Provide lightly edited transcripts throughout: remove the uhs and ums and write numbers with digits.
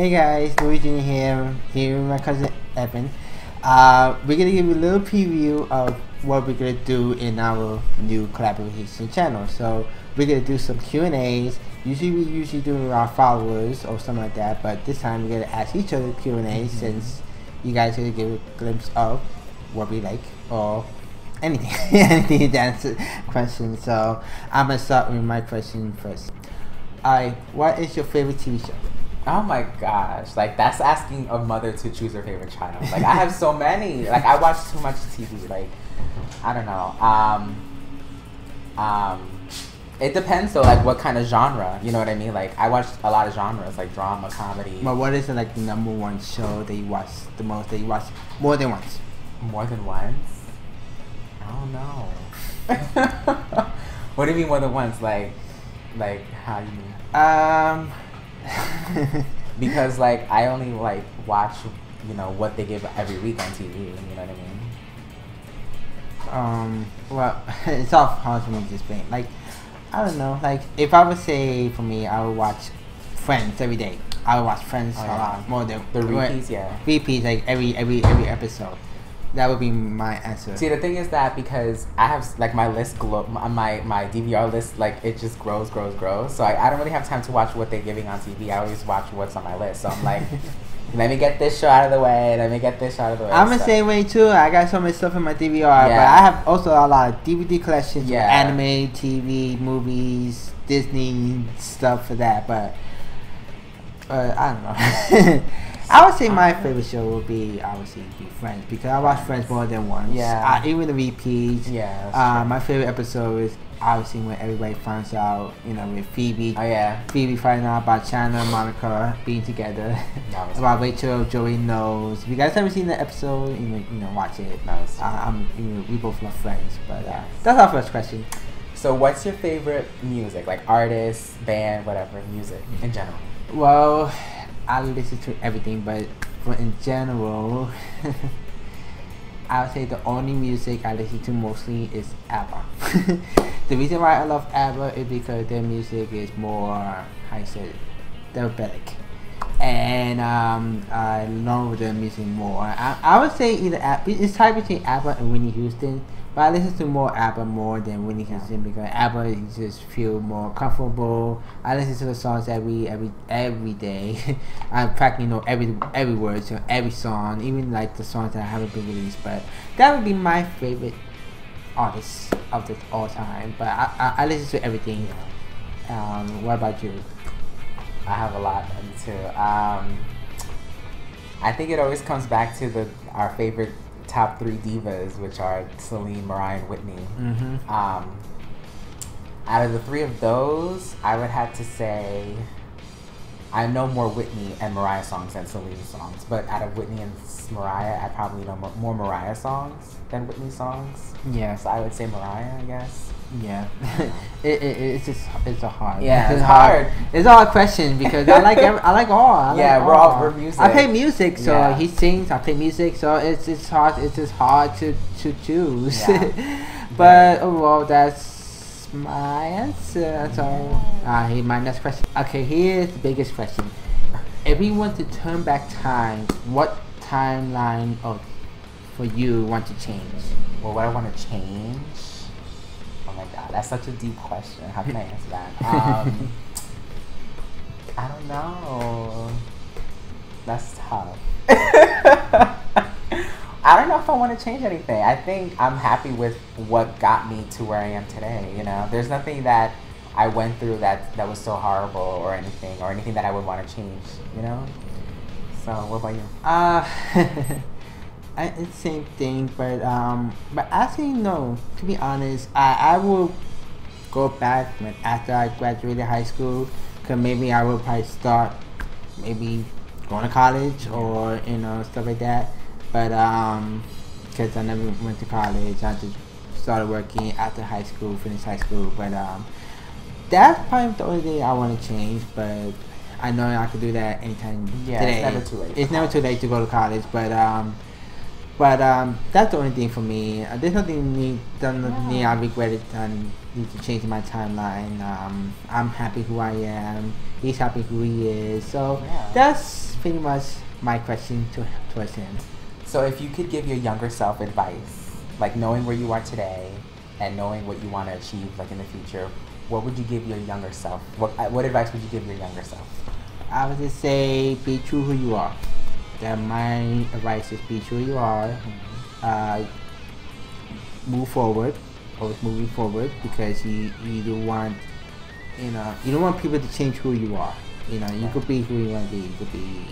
Hey guys, Luigi here with my cousin Evan. We're gonna give you a little preview of what we're gonna do in our new collaboration channel. So we're gonna do some Q&As. Usually we do with our followers or something like that, but this time we're gonna ask each other Q&As since you guys are gonna give a glimpse of what we like or anything, anything to answer questions. So I'm gonna start with my question first. What is your favorite TV show? Oh my gosh, like that's asking a mother to choose her favorite child. Like I have so many. Like I watch too much TV. Like I don't know. It depends though, like what kind of genre. You know what I mean? Like I watch a lot of genres, like drama, comedy. But what is like the number one show that you watch the most? That you watch more than once? More than once? I don't know. What do you mean more than once? Like how do you mean? Because like I only like watch, you know, what they give every week on TV. You know what I mean? Well, it's all hard for me to explain. Like, I don't know. Like, if I would say for me, I would watch Friends every day. I would watch Friends a lot more than the repeats. Yeah, repeats like every episode. That would be my answer. See, the thing is that because I have like my list, my DVR list, like it just grows. So I don't really have time to watch what they're giving on TV. I always watch what's on my list. So I'm like, let me get this show out of the way. I'm the same way too. I got so much stuff in my DVR, but I have also a lot of DVD collections, anime, TV, movies, Disney stuff for that. But I don't know. I would say my favorite show would be obviously Friends because I watch Friends more than once. Yeah. Even the repeats. Yeah. My favorite episode is obviously when everybody finds out, you know, with Phoebe. Oh yeah. Phoebe finding out about Chandler and Monica being together. About Rachel, Joey knows. If you guys haven't seen the episode, you know, watch it. We both love Friends, but that's our first question. So, what's your favorite music, like artist, band, whatever, music in general? Well, I listen to everything, but in general, I would say the only music I listen to mostly is ABBA. The reason why I love ABBA is because their music is more, how you say it, therapeutic. And I love their music more. I would say either it's tied between ABBA and Whitney Houston, but I listen to more ABBA more than Whitney Houston because ABBA you just feel more comfortable. I listen to the songs every day. I practically know every word to every song, even like the songs that haven't been released. But that would be my favorite artist of all time. But I listen to everything. What about you? I have a lot too. I think it always comes back to our favorite top three divas, which are Celine, Mariah, and Whitney. Out of the three of those, I would have to say I know more Whitney and Mariah songs than Celine songs, but out of Whitney and Mariah, I probably know more Mariah songs than Whitney songs. Yeah, so I would say Mariah, I guess. Yeah, it's a hard. Yeah, it's hard. It's all a question because I like all. We're music. I play music, so he sings. I play music, so it's hard. It's just hard to choose. Yeah. But overall, that's my answer. So here's my next question. Okay, here's the biggest question. If we want to turn back time, what timeline for you want to change? Well, what I want to change. Oh my god, that's such a deep question. How can I answer that? I don't know. That's tough. I don't know if I want to change anything. I think I'm happy with what got me to where I am today. You know, there's nothing that I went through that was so horrible or anything that I would want to change. You know. So, what about you? It's the same thing, but actually no. To be honest, I will go back after I graduated high school, cause maybe I will probably start maybe going to college or stuff like that. But cause I never went to college, I just started working after high school, finished high school. But that's probably the only thing I want to change. But I know I could do that anytime today. It's never too late. It's never too late to go to college, but that's the only thing for me. There's nothing I regretted done need to change my timeline. I'm happy who I am. He's happy who he is. So that's pretty much my question towards him. So if you could give your younger self advice, like knowing where you are today and knowing what you want to achieve like in the future, what would you give your younger self? What advice would you give your younger self? I would just say be true who you are. That my advice is be true who you are. Move forward, always moving forward, because you don't want, you don't want people to change who you are. You could be who you want to be. You could be,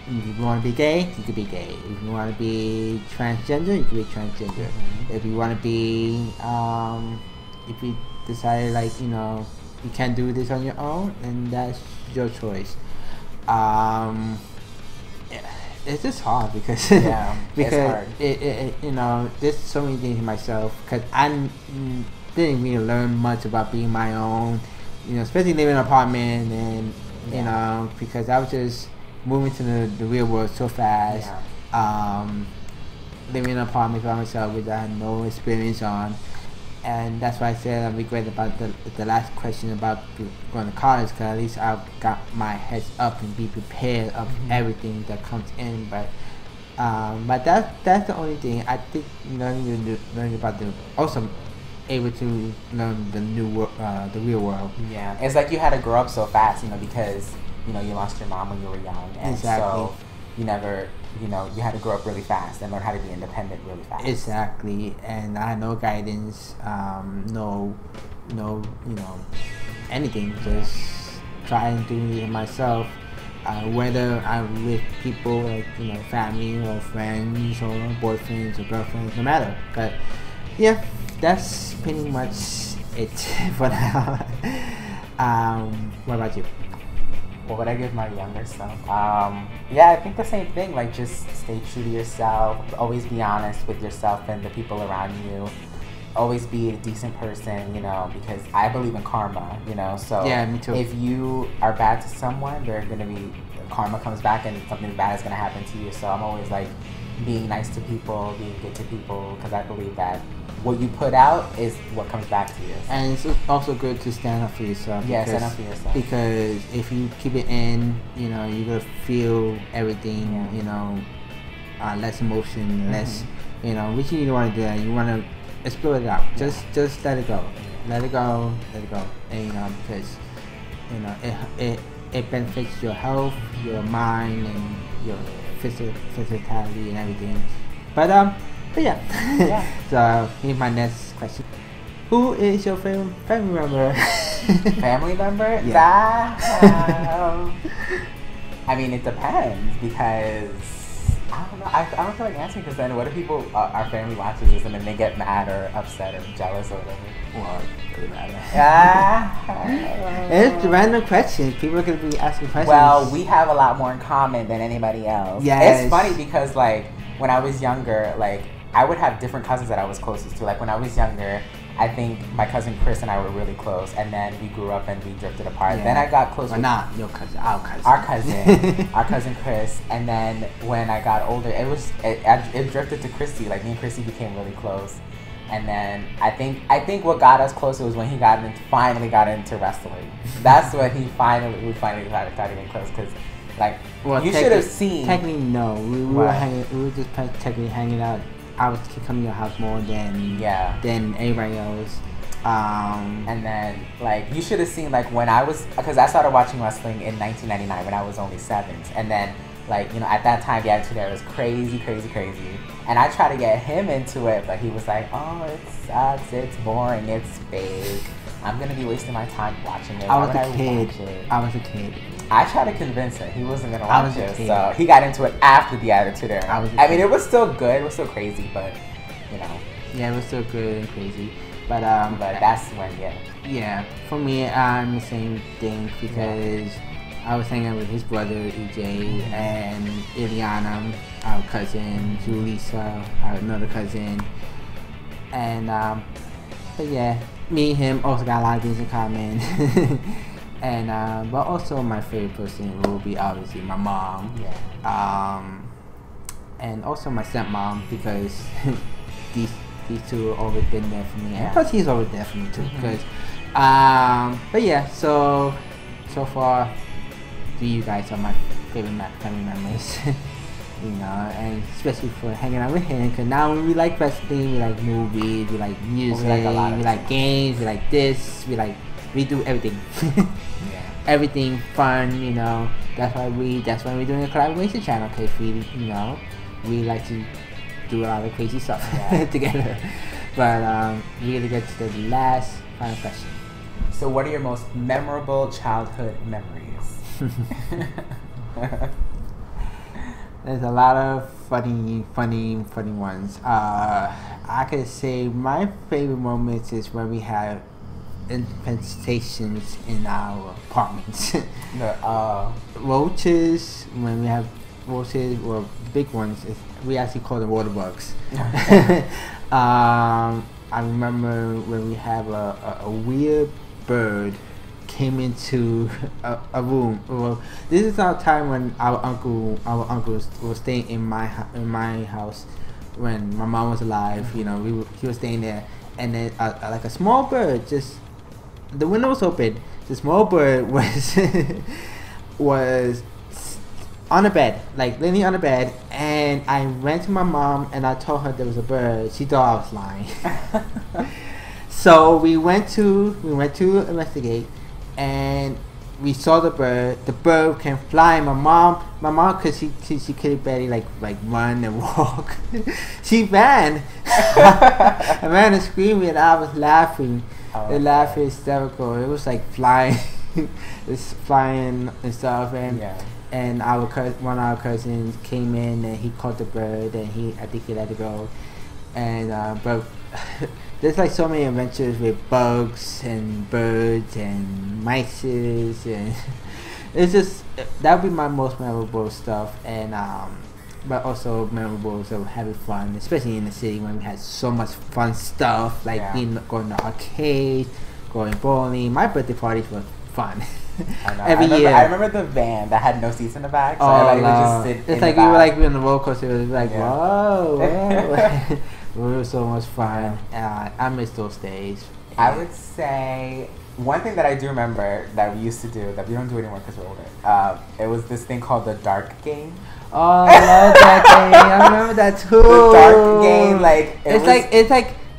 if you want to be gay, you could be gay. If you want to be transgender, you could be transgender. If you want to be, if you decide you can't do this on your own, and that's your choice. It's just hard because because there's so many things in myself, because I didn't really learn much about being my own, especially living in an apartment, and because I was just moving to the real world so fast. Living in an apartment by myself, which I had no experience on. And that's why I said I regret about the last question about going to college, because at least I've got my heads up and be prepared of everything that comes in. But that's the only thing I think. Learning about also able to learn the the real world. Yeah, it's like you had to grow up so fast, because you lost your mom when you were young, and so you never. You had to grow up really fast and learn how to be independent really fast. Exactly, and I had no guidance, no, anything. Just try and do it myself. Whether I'm with people like family or friends or boyfriends or girlfriends, no matter. But yeah, that's pretty much it for now. What about you? What would I give my younger self? I think the same thing. Like, just stay true to yourself. Always be honest with yourself and the people around you. Always be a decent person, because I believe in karma, So yeah, me too. If you are bad to someone, karma comes back and something bad is gonna happen to you. So I'm always like being nice to people, being good to people, because I believe that what you put out is what comes back to you. And it's also good to stand up for yourself. Yeah, stand up for yourself. Because if you keep it in, you're gonna feel everything. Less emotion, less. Which you don't want to do that. You want to explore it out. Just let it go. Let it go. And because it benefits your health, your mind, and your physicality and everything. But yeah. So here's my next question. Who is your favorite family member? Family member? Yeah. I mean, it depends, because I don't know. I don't feel like answering, because then what if people, our family watches this and then they get mad or upset or jealous or whatever? Well, it doesn't matter. It's random questions. People could be asking questions. Well, we have a lot more in common than anybody else. Yes. It's funny because, like, when I was younger, like, I would have different cousins that I was closest to. Like, when I was younger, I think my cousin Chris and I were really close, and then we grew up and we drifted apart. Yeah. Then I got close with... not your cousin, our cousin. Our cousin Chris. And then when I got older, it drifted to Christy. Like, me and Christy became really close. And then I think what got us closer was when he finally got into wrestling. That's when we finally started getting close, because... Like, you should have seen... Technically, no. We were just technically hanging out. I was coming to your house more than anybody else. And then, like, you should have seen, like, when I was... Because I started watching wrestling in 1999 when I was only 7. And then, like, at that time, the Attitude Era was crazy. And I tried to get him into it, but he was like, oh, it sucks, it's boring, it's fake. I'm going to be wasting my time watching it. I was a kid. I tried to convince him. He wasn't going to watch it. So he got into it after the Attitude Era. I mean, it was still good. It was still crazy, but, Yeah, it was still good and crazy. But that's when, Yeah, for me, I'm the same thing, because I was hanging out with his brother, EJ, and Ileana, our cousin, Julissa, our another cousin. And, but yeah, me and him also got a lot of things in common. And but also my favorite person will be obviously my mom. And also my stepmom, because these two have always been there for me, and Yeah. plus he's always there for me too. Because, but yeah, so far, you guys are my favorite family members. You know, and especially for hanging out with him, because now when we like wrestling, we like movies, we like music, we like games, we like this, we do everything. Yeah. Everything fun, you know. That's why we're doing a collaboration channel, because we like to do a lot of crazy stuff together. But we're gonna get to the last final question. So, what are your most memorable childhood memories? There's a lot of funny ones. I could say my favorite moments is when we have infestations in our apartments. Roaches, when we have roaches, or big ones, we actually call them water bugs. I remember when we have a weird bird came into a room. Well, this is our time when our uncle was staying in my house when my mom was alive. You know, he was staying there, and then like a small bird, just the window was open. The small bird was on the bed, like leaning on the bed, and I went to my mom and I told her there was a bird. She thought I was lying. So we went to investigate. And we saw the bird. The bird can fly. My mom, cause she could barely like run and walk. She ran. I ran and screamed, and I was laughing. The laugh is hysterical. It was like flying, it's flying and stuff. And and one of our cousins came in and he caught the bird, and I think he let it go. And but. There's like so many adventures with bugs and birds and mice, and it's just that would be my most memorable stuff. And but also memorable of having fun, especially in the city when we had so much fun stuff, like going to arcade, going bowling. My birthday parties were fun. Every year. I remember the van that had no seats in the back, so we would just sit it's like we were like in the roller coaster. It was like whoa. It was so much fun. I miss those days. I would say one thing that I do remember that we used to do that we don't do anymore because we're older. It was this thing called the dark game. Oh, I love that game. I remember that too. The dark game, like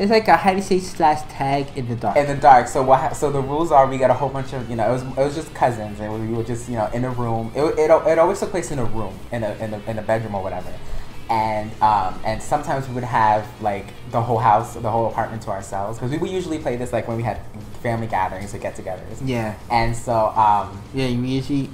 it's like a hide and seek / tag in the dark. In the dark. So so the rules are we got a whole bunch of it was just cousins, and we were just in a room. It always took place in a room in a bedroom or whatever. And sometimes we would have like the whole house, the whole apartment to ourselves, because we would usually play this like when we had family gatherings or get-togethers. Yeah. And so we usually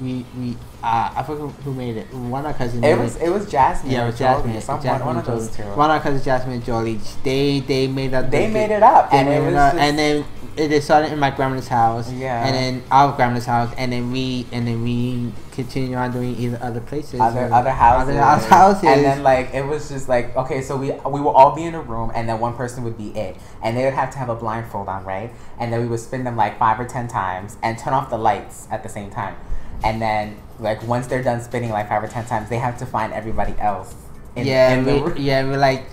I forget who made it. One of our cousins. It was Jasmine. Yeah, it was Jasmine. One of those two. One of our cousins, Jasmine and Jolie. They made up. They made it up, and it was and then it started in my grandmother's house. Yeah. And then our grandmother's house, and then we continue on doing either other places, other houses, and then like it was just like okay, so we will all be in a room, and then one person would be it, and they would have to have a blindfold on, right? And then we would spin them like 5 or 10 times and turn off the lights at the same time, and then like once they're done spinning like 5 or 10 times, they have to find everybody else. We're like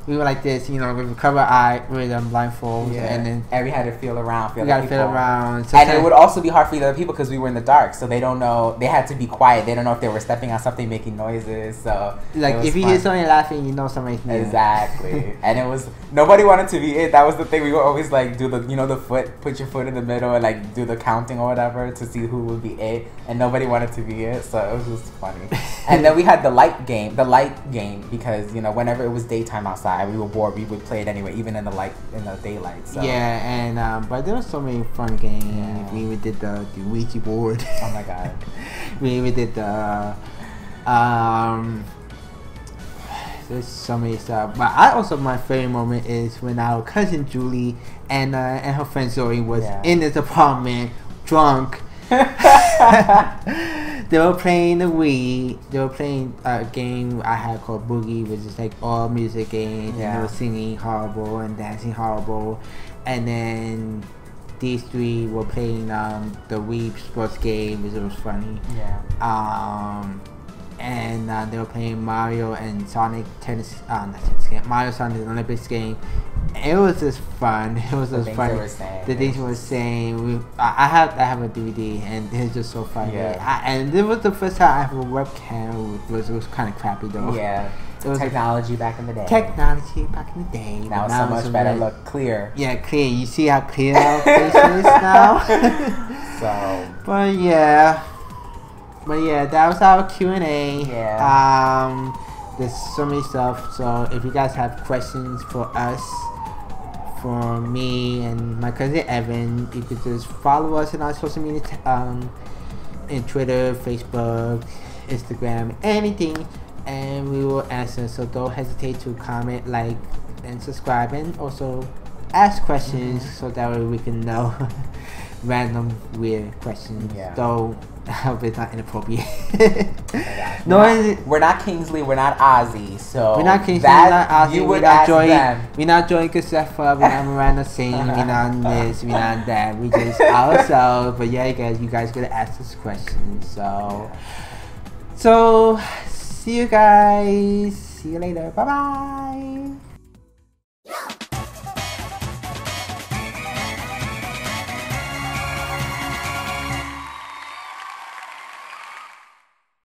we were like this, we would cover our eye with blindfolds, and then we had to feel around. Feel around. And it would also be hard for the other people because we were in the dark, so they don't know. They had to be quiet. They don't know if they were stepping on something, making noises. So like if you hear somebody laughing, somebody's near. Exactly. And it was nobody wanted to be it. That was the thing. We would always like do the the foot, put your foot in the middle, and like do the counting or whatever to see who would be it. And nobody wanted to be it, so it was just funny. And then we had the light game because whenever it was daytime outside, we were bored. We would play it anyway, even in the daylight. So. Yeah, and but there was so many fun games. Yeah. We even did the Ouija board. Oh my god. We even did the there's so many stuff. But my favorite moment is when our cousin Julie and her friend Zoe was in this apartment drunk. They were playing the Wii. They were playing a game I had called Boogie, which is like all music games. Yeah. And they were singing horrible and dancing horrible. And then these three were playing the Wii sports game, which was funny. Yeah. and they were playing Mario and Sonic tennis, not tennis game, Mario Sonic Olympics game. It was just fun. It was just fun. The things we were saying. I have a DVD, and it was just so fun. Yeah. And it was the first time I have a webcam. It was kind of crappy though. Yeah. It was technology back in the day. Technology back in the day. Now it's so much better. Look, clear. Yeah, clear. You see how clear our face is now. So. But yeah, that was our Q&A. Yeah. There's so many stuff. So if you guys have questions for us, for me and my cousin Evan, you could just follow us in our social media, in Twitter, Facebook, Instagram, anything, and we will answer. So don't hesitate to comment, like, and subscribe, and also ask questions so that way we can know random weird questions. Yeah. Though I hope it's not inappropriate. No, we're not Kingsley, we're not Ozzy, so we're not Kingsley, we're not Ozzy, you would ask them. We're not Joy Casseffa, we're not Miranda Singh, we're not this, we're not that, we just ourselves. But yeah, you guys gotta ask us questions. So see you guys. See you later. Bye bye.